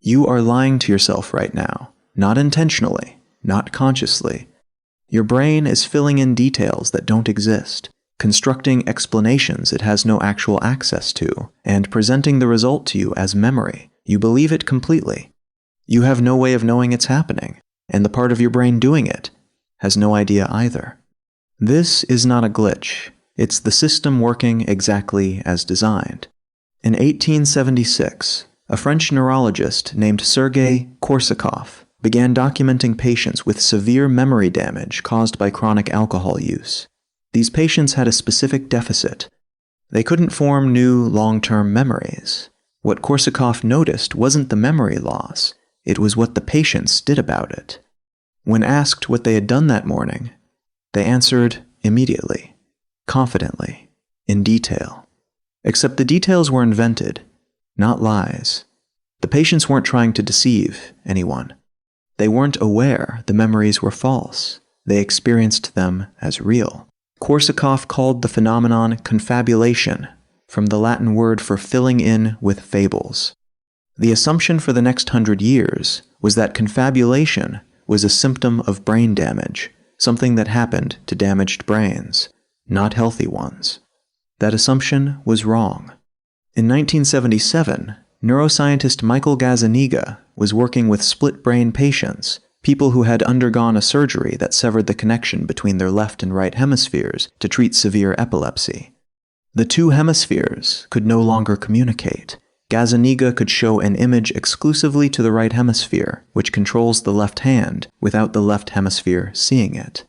You are lying to yourself right now, not intentionally, not consciously. Your brain is filling in details that don't exist, constructing explanations it has no actual access to, and presenting the result to you as memory. You believe it completely. You have no way of knowing it's happening, and the part of your brain doing it has no idea either. This is not a glitch. It's the system working exactly as designed. In 1876, a French neurologist named Sergei Korsakoff began documenting patients with severe memory damage caused by chronic alcohol use. These patients had a specific deficit. They couldn't form new long-term memories. What Korsakoff noticed wasn't the memory loss, it was what the patients did about it. When asked what they had done that morning, they answered immediately, confidently, in detail. Except the details were invented, not lies. The patients weren't trying to deceive anyone. They weren't aware the memories were false. They experienced them as real. Korsakoff called the phenomenon confabulation, from the Latin word for filling in with fables. The assumption for the next 100 years was that confabulation was a symptom of brain damage, something that happened to damaged brains, not healthy ones. That assumption was wrong. In 1977, neuroscientist Michael Gazzaniga was working with split-brain patients, people who had undergone a surgery that severed the connection between their left and right hemispheres to treat severe epilepsy. The two hemispheres could no longer communicate. Gazzaniga could show an image exclusively to the right hemisphere, which controls the left hand, without the left hemisphere seeing it.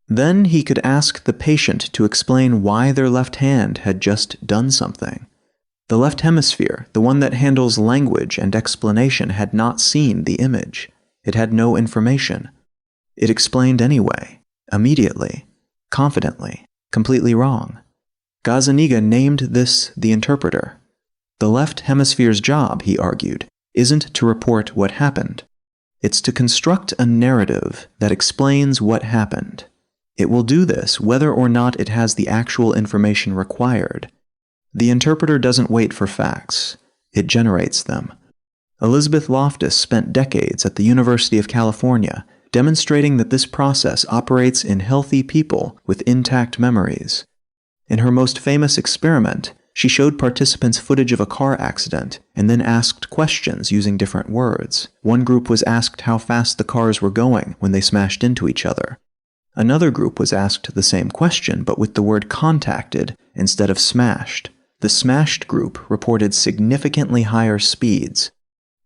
Then he could ask the patient to explain why their left hand had just done something. The left hemisphere, the one that handles language and explanation, had not seen the image. It had no information. It explained anyway, immediately, confidently, completely wrong. Gazzaniga named this the interpreter. The left hemisphere's job, he argued, isn't to report what happened. It's to construct a narrative that explains what happened. It will do this whether or not it has the actual information required. The interpreter doesn't wait for facts. It generates them. Elizabeth Loftus spent decades at the University of California demonstrating that this process operates in healthy people with intact memories. In her most famous experiment, she showed participants footage of a car accident and then asked questions using different words. One group was asked how fast the cars were going when they smashed into each other. Another group was asked the same question, but with the word contacted instead of smashed. The smashed group reported significantly higher speeds.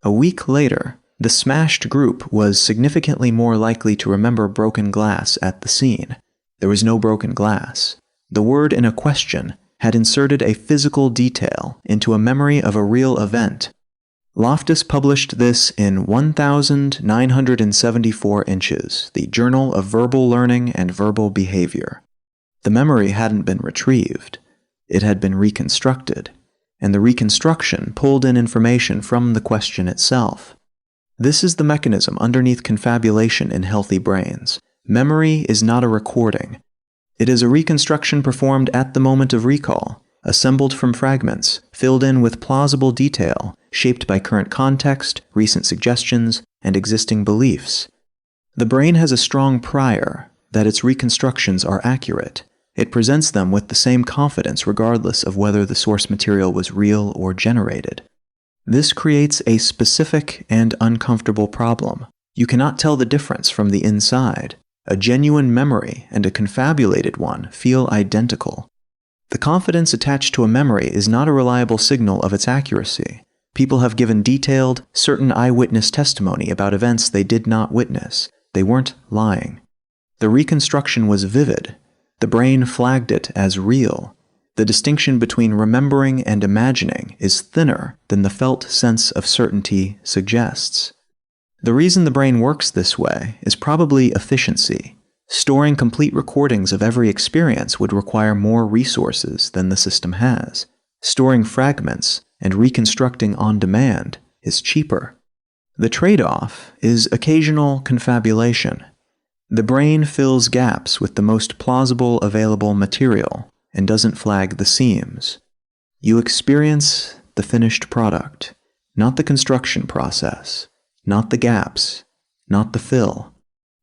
A week later, the smashed group was significantly more likely to remember broken glass at the scene. There was no broken glass. The word in a question had inserted a physical detail into a memory of a real event. Loftus published this in 1974 Inches, the Journal of Verbal Learning and Verbal Behavior. The memory hadn't been retrieved. It had been reconstructed, and the reconstruction pulled in information from the question itself. This is the mechanism underneath confabulation in healthy brains. Memory is not a recording. It is a reconstruction performed at the moment of recall, assembled from fragments, filled in with plausible detail, shaped by current context, recent suggestions, and existing beliefs. The brain has a strong prior that its reconstructions are accurate. It presents them with the same confidence regardless of whether the source material was real or generated. This creates a specific and uncomfortable problem. You cannot tell the difference from the inside. A genuine memory and a confabulated one feel identical. The confidence attached to a memory is not a reliable signal of its accuracy. People have given detailed, certain eyewitness testimony about events they did not witness. They weren't lying. The reconstruction was vivid. The brain flagged it as real. The distinction between remembering and imagining is thinner than the felt sense of certainty suggests. The reason the brain works this way is probably efficiency. Storing complete recordings of every experience would require more resources than the system has. Storing fragments and reconstructing on demand is cheaper. The trade-off is occasional confabulation. The brain fills gaps with the most plausible available material and doesn't flag the seams. You experience the finished product, not the construction process, not the gaps, not the fill.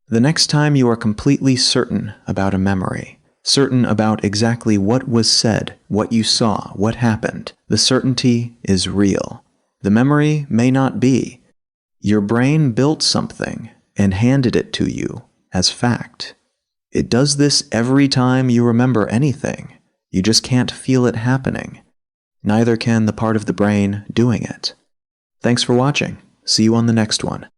The next time you are completely certain about a memory, certain about exactly what was said, what you saw, what happened, the certainty is real. The memory may not be. Your brain built something and handed it to you as fact. It does this every time you remember anything. You just can't feel it happening. Neither can the part of the brain doing it. Thanks for watching. See you on the next one.